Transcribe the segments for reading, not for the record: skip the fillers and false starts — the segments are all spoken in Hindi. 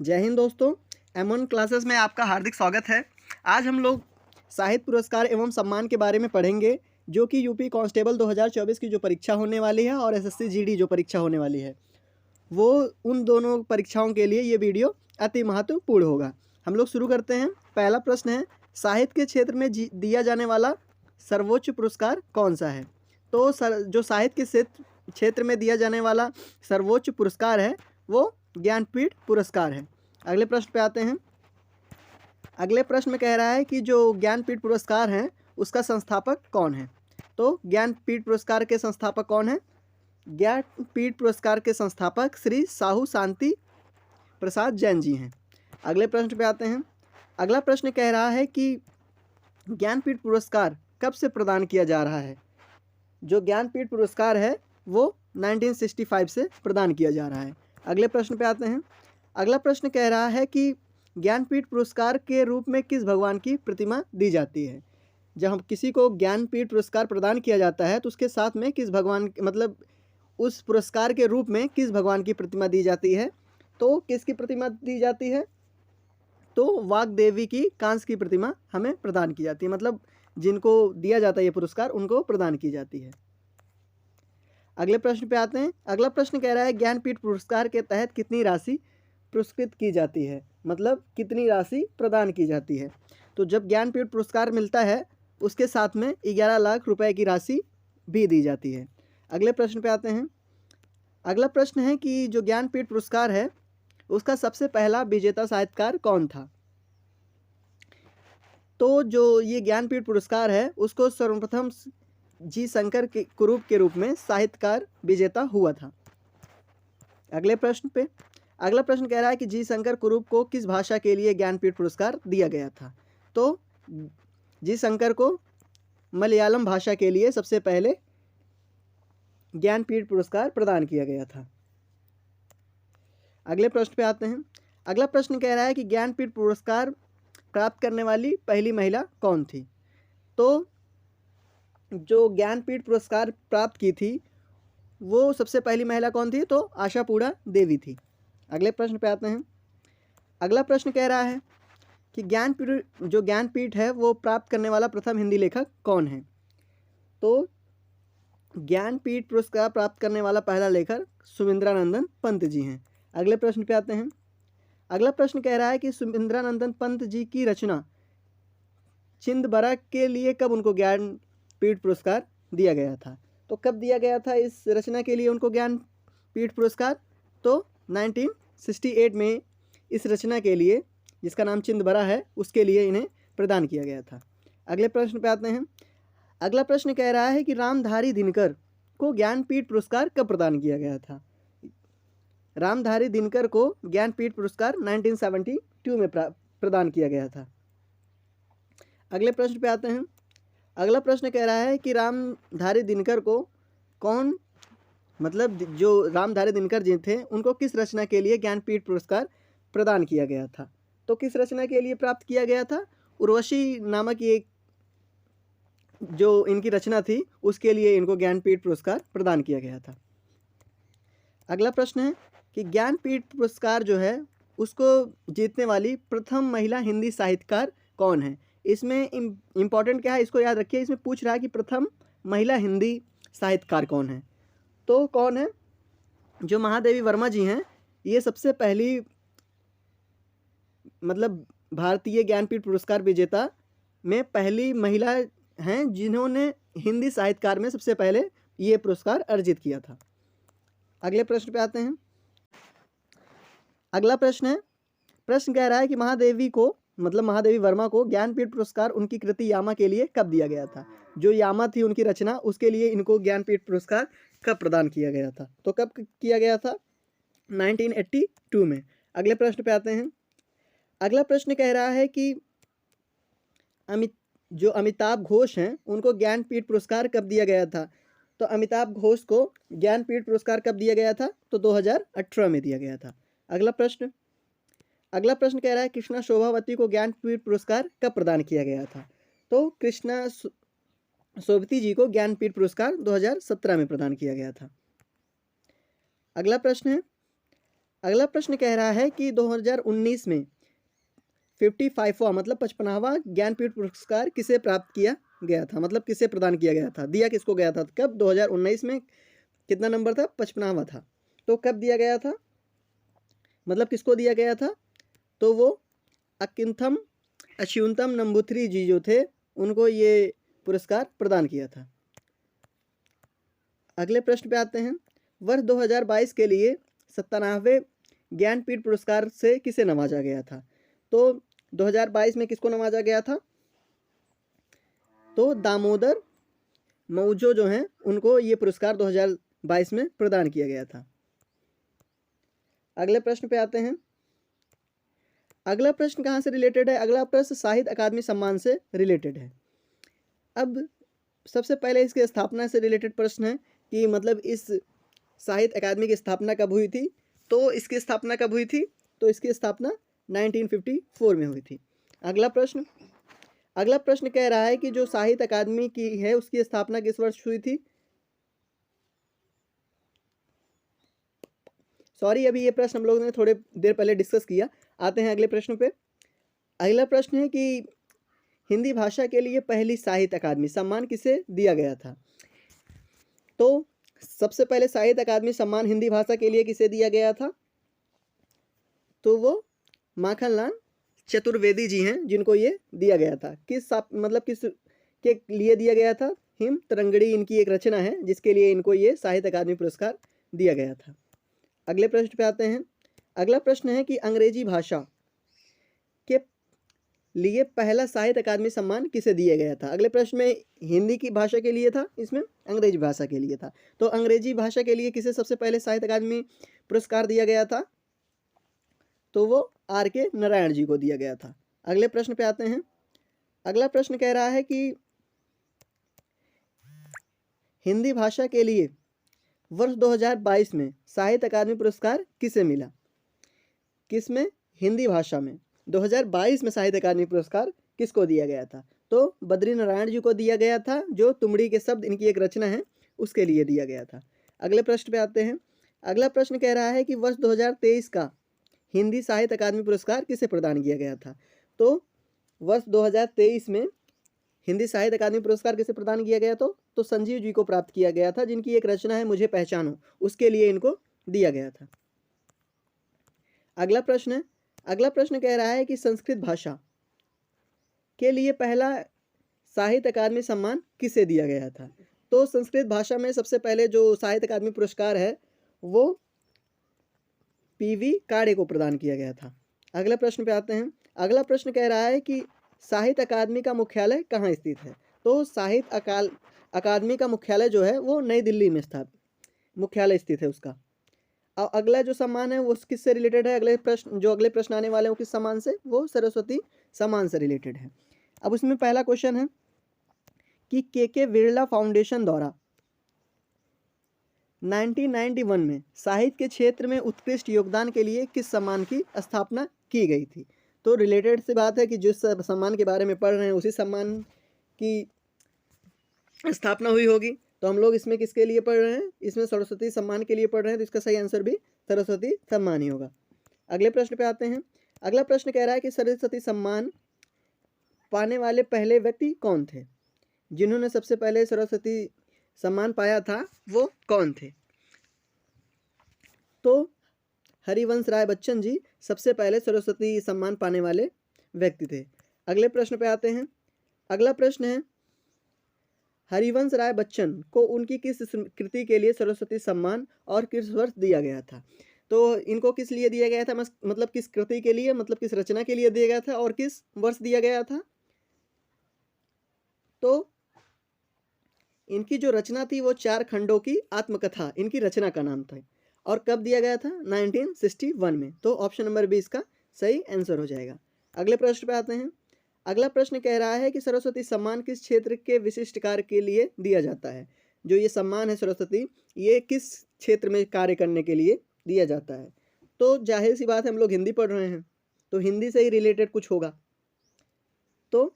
जय हिंद दोस्तों, M1 क्लासेस में आपका हार्दिक स्वागत है। आज हम लोग साहित्य पुरस्कार एवं सम्मान के बारे में पढ़ेंगे, जो कि यूपी कांस्टेबल 2024 की जो परीक्षा होने वाली है और एसएससी जीडी जो परीक्षा होने वाली है, वो उन दोनों परीक्षाओं के लिए ये वीडियो अति महत्वपूर्ण होगा। हम लोग शुरू करते हैं। पहला प्रश्न है, साहित्य के क्षेत्र में दिया जाने वाला सर्वोच्च पुरस्कार कौन सा है? तो जो साहित्य के क्षेत्र में दिया जाने वाला सर्वोच्च पुरस्कार है वो ज्ञानपीठ पुरस्कार है। अगले प्रश्न पे आते हैं। अगले प्रश्न में कह रहा है कि जो ज्ञानपीठ पुरस्कार है उसका संस्थापक कौन है? तो ज्ञानपीठ पुरस्कार के संस्थापक कौन है? ज्ञानपीठ पुरस्कार के संस्थापक श्री साहू शांति प्रसाद जैन जी हैं। अगले प्रश्न पे आते हैं। अगला प्रश्न कह रहा है कि ज्ञानपीठ पुरस्कार कब से प्रदान किया जा रहा है? जो ज्ञानपीठ पुरस्कार है वो 1965 से प्रदान किया जा रहा है। अगले प्रश्न पे आते हैं। अगला प्रश्न कह रहा है कि ज्ञानपीठ पुरस्कार के रूप में किस भगवान की प्रतिमा दी जाती है? जब हम किसी को ज्ञानपीठ पुरस्कार प्रदान किया जाता है तो उसके साथ में किस भगवान, मतलब उस पुरस्कार के रूप में किस भगवान की प्रतिमा दी जाती है? तो किसकी प्रतिमा दी जाती है? तो वाग्देवी की कांस्य की प्रतिमा हमें प्रदान की जाती है, मतलब जिनको दिया जाता है ये पुरस्कार उनको प्रदान की जाती है। अगले प्रश्न पे आते हैं। अगला प्रश्न कह रहा है ज्ञानपीठ पुरस्कार के तहत कितनी राशि पुरस्कृत की जाती है, मतलब कितनी राशि प्रदान की जाती है? तो जब ज्ञानपीठ पुरस्कार मिलता है उसके साथ में 11 लाख रुपए की राशि भी दी जाती है। अगले प्रश्न पे आते हैं। अगला प्रश्न है कि जो ज्ञानपीठ पुरस्कार है उसका सबसे पहला विजेता साहित्यकार कौन था? तो जो ये ज्ञानपीठ पुरस्कार है उसको सर्वप्रथम जी शंकर के कुरूप के रूप में साहित्यकार विजेता हुआ था। अगले प्रश्न कह रहा है कि जी शंकर कुरूप को किस भाषा के लिए ज्ञानपीठ पुरस्कार दिया गया था? तो जी शंकर को मलयालम भाषा के लिए सबसे पहले ज्ञानपीठ पुरस्कार प्रदान किया गया था। अगले प्रश्न पे आते हैं। अगला प्रश्न कह रहा है कि ज्ञानपीठ पुरस्कार प्राप्त करने वाली पहली महिला कौन थी? तो जो ज्ञानपीठ पुरस्कार प्राप्त की थी वो सबसे पहली महिला कौन थी? तो आशापूरा देवी थी। अगले प्रश्न पे आते हैं। अगला प्रश्न कह रहा है कि ज्ञानपीठ है वो प्राप्त करने वाला प्रथम हिंदी लेखक कौन है? तो ज्ञानपीठ पुरस्कार प्राप्त करने वाला पहला लेखक सुमिंद्रानंदन पंत जी हैं। अगले प्रश्न पे आते हैं। अगला प्रश्न कह रहा है कि सुमिंद्रानंदन पंत जी की रचना चिंदबरा के लिए कब उनको ज्ञानपीठ पुरस्कार दिया गया था? तो कब दिया गया था इस रचना के लिए उनको ज्ञानपीठ पुरस्कार? तो 1968 में इस रचना के लिए, जिसका नाम चिंदबरा है, उसके लिए इन्हें प्रदान किया गया था। अगले प्रश्न पे आते हैं। अगला प्रश्न कह रहा है कि रामधारी दिनकर को ज्ञानपीठ पुरस्कार कब प्रदान किया गया था? रामधारी दिनकर को ज्ञानपीठ पुरस्कार 1972 में प्रदान किया गया था। अगले प्रश्न पे आते हैं। अगला प्रश्न कह रहा है कि रामधारी दिनकर को कौन, मतलब जो रामधारी दिनकर जी थे उनको किस रचना के लिए ज्ञानपीठ पुरस्कार प्रदान किया गया था? तो किस रचना के लिए प्राप्त किया गया था? उर्वशी नामक एक जो इनकी रचना थी उसके लिए इनको ज्ञानपीठ पुरस्कार प्रदान किया गया था। अगला प्रश्न है कि ज्ञानपीठ पुरस्कार जो है उसको जीतने वाली प्रथम महिला हिंदी साहित्यकार कौन है? इसमें इम्पॉर्टेंट क्या है, इसको याद रखिए। इसमें पूछ रहा है कि प्रथम महिला हिंदी साहित्यकार कौन है? तो कौन है? जो महादेवी वर्मा जी हैं, ये सबसे पहली, मतलब भारतीय ज्ञानपीठ पुरस्कार विजेता में पहली महिला हैं जिन्होंने हिंदी साहित्यकार में सबसे पहले ये पुरस्कार अर्जित किया था। अगले प्रश्न पे आते हैं। अगला प्रश्न कह रहा है कि महादेवी वर्मा को ज्ञानपीठ पुरस्कार उनकी कृति यामा के लिए कब दिया गया था? जो यामा थी उनकी रचना, उसके लिए इनको ज्ञानपीठ पुरस्कार कब प्रदान किया गया था? तो कब किया गया था? 1982 में। अगले प्रश्न पे आते हैं। अगला प्रश्न कह रहा है कि जो अमिताभ घोष हैं उनको ज्ञानपीठ पुरस्कार कब दिया गया था? तो अमिताभ घोष को ज्ञानपीठ पुरस्कार कब दिया गया था? तो 2018 में दिया गया था। अगला प्रश्न कह रहा है कृष्णा शोभावती को ज्ञानपीठ पुरस्कार कब प्रदान किया गया था? तो कृष्णा शोभावती जी को ज्ञानपीठ पुरस्कार 2017 में प्रदान किया गया था। अगला प्रश्न है अगला प्रश्न कह रहा है कि 2019 में 55वां मतलब 55वां ज्ञानपीठ पुरस्कार किसे प्राप्त किया गया था, मतलब किसे प्रदान किया गया था, दिया किसको गया था, कब? 2019 में कितना नंबर था? 55वां था। तो कब दिया गया था, मतलब किसको दिया गया था? तो वो अकिंथम अच्युतम नंबूथरी जी जो थे उनको ये पुरस्कार प्रदान किया था। अगले प्रश्न पे आते हैं। वर्ष 2022 के लिए 97वें ज्ञानपीठ पुरस्कार से किसे नवाजा गया था? तो 2022 में किसको नवाजा गया था? तो दामोदर मौजो जो हैं उनको ये पुरस्कार 2022 में प्रदान किया गया था। अगले प्रश्न पे आते हैं। अगला प्रश्न कहाँ से रिलेटेड है? अगला प्रश्न साहित्य अकादमी सम्मान से रिलेटेड है। अब सबसे पहले इसकी स्थापना से रिलेटेड प्रश्न है कि मतलब इस साहित्य अकादमी की स्थापना कब हुई थी? तो इसकी स्थापना कब हुई थी? तो इसकी स्थापना 1954 में हुई थी। अगला प्रश्न कह रहा है कि जो साहित्य अकादमी की है उसकी स्थापना किस वर्ष हुई थी? सॉरी, अभी ये प्रश्न हम लोगों ने थोड़े देर पहले डिस्कस किया। आते हैं अगले प्रश्न पे। अगला प्रश्न है कि हिंदी भाषा के लिए पहली साहित्य अकादमी सम्मान किसे दिया गया था? तो सबसे पहले साहित्य अकादमी सम्मान हिंदी भाषा के लिए किसे दिया गया था? तो वो माखनलाल चतुर्वेदी जी हैं जिनको ये दिया गया था। किस के लिए दिया गया था? हिम तरंगड़ी इनकी एक रचना है जिसके लिए इनको ये साहित्य अकादमी पुरस्कार दिया गया था। अगले प्रश्न पे आते हैं। अगला प्रश्न है कि अंग्रेजी भाषा के लिए पहला साहित्य अकादमी सम्मान किसे दिया गया था? अगले प्रश्न में हिंदी की भाषा के लिए था, इसमें अंग्रेजी भाषा के लिए था। तो अंग्रेजी भाषा के लिए किसे सबसे पहले साहित्य अकादमी पुरस्कार दिया गया था? तो वो R.K. नारायण जी को दिया गया था। अगले प्रश्न पे आते हैं। अगला प्रश्न कह रहा है कि हिंदी भाषा के लिए वर्ष 2022 में साहित्य अकादमी पुरस्कार किसे मिला? किसमें? हिंदी भाषा में 2022 में साहित्य अकादमी पुरस्कार किसको दिया गया था? तो बद्री नारायण जी को दिया गया था, जो तुमड़ी के शब्द इनकी एक रचना है उसके लिए दिया गया था। अगले प्रश्न पे आते हैं। अगला प्रश्न कह रहा है कि वर्ष 2023 का हिंदी साहित्य अकादमी पुरस्कार किसे प्रदान किया गया था? तो वर्ष 2023 में हिंदी साहित्य अकादमी पुरस्कार किसे प्रदान किया गया? तो संजीव जी को प्राप्त किया गया था, जिनकी एक रचना है मुझे पहचानो, उसके लिए इनको दिया गया था। अगला प्रश्न कह रहा है कि संस्कृत भाषा के लिए पहला साहित्य अकादमी सम्मान किसे दिया गया था? तो संस्कृत भाषा में सबसे पहले जो साहित्य अकादमी पुरस्कार है वो पीवी काड़े को प्रदान किया गया था। अगले प्रश्न पे आते हैं। अगला प्रश्न कह रहा है कि साहित्य अकादमी का मुख्यालय कहाँ स्थित है? तो साहित्य अकादमी का मुख्यालय जो है वो नई दिल्ली में मुख्यालय स्थित है उसका। और अगला जो सम्मान है वो किससे रिलेटेड है? अगले प्रश्न आने वाले हैं वो किस सम्मान से? वो सरस्वती सम्मान से रिलेटेड है। अब उसमें पहला क्वेश्चन है कि के बिरला फाउंडेशन द्वारा 1991 में साहित्य के क्षेत्र में उत्कृष्ट योगदान के लिए किस सम्मान की स्थापना की गई थी? तो रिलेटेड से बात है कि जिस सम्मान के बारे में पढ़ रहे हैं उसी सम्मान की स्थापना हुई होगी। तो हम लोग इसमें किसके लिए पढ़ रहे हैं? इसमें सरस्वती सम्मान के लिए पढ़ रहे हैं, तो इसका सही आंसर भी सरस्वती सम्मान ही होगा। अगले प्रश्न पे आते हैं। अगला प्रश्न कह रहा है कि सरस्वती सम्मान पाने वाले पहले व्यक्ति कौन थे? जिन्होंने सबसे पहले सरस्वती सम्मान पाया था वो कौन थे? तो हरिवंश राय बच्चन जी सबसे पहले सरस्वती सम्मान पाने वाले व्यक्ति थे। अगले प्रश्न पे आते हैं। अगला प्रश्न है हरिवंश राय बच्चन को उनकी किस कृति के लिए सरस्वती सम्मान और किस वर्ष दिया गया था? तो इनको किस लिए दिया गया था, मतलब किस कृति के लिए, मतलब किस रचना के लिए दिया गया था और किस वर्ष दिया गया था? तो इनकी जो रचना थी वो 4 खंडों की आत्मकथा इनकी रचना का नाम था। और कब दिया गया था? 1961 में। तो ऑप्शन नंबर बी इसका सही आंसर हो जाएगा। अगले प्रश्न पे आते हैं। अगला प्रश्न कह रहा है कि सरस्वती सम्मान किस क्षेत्र के विशिष्ट कार्य के लिए दिया जाता है? जो ये सम्मान है सरस्वती, ये किस क्षेत्र में कार्य करने के लिए दिया जाता है? तो जाहिर सी बात है हम लोग हिंदी पढ़ रहे हैं तो हिंदी से ही रिलेटेड कुछ होगा। तो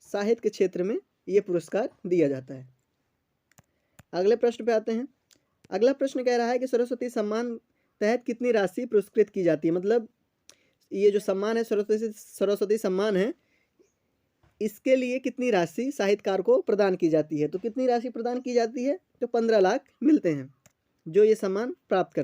साहित्य के क्षेत्र में ये पुरस्कार दिया जाता है। अगले प्रश्न पे आते हैं। अगला प्रश्न कह रहा है कि सरस्वती सम्मान तहत कितनी राशि पुरस्कृत की जाती है? मतलब ये जो सम्मान है, सरस्वती सम्मान है, इसके लिए कितनी राशि साहित्यकार को प्रदान की जाती है? तो कितनी राशि प्रदान की जाती है? तो 15 लाख मिलते हैं जो ये सम्मान प्राप्त करते हैं।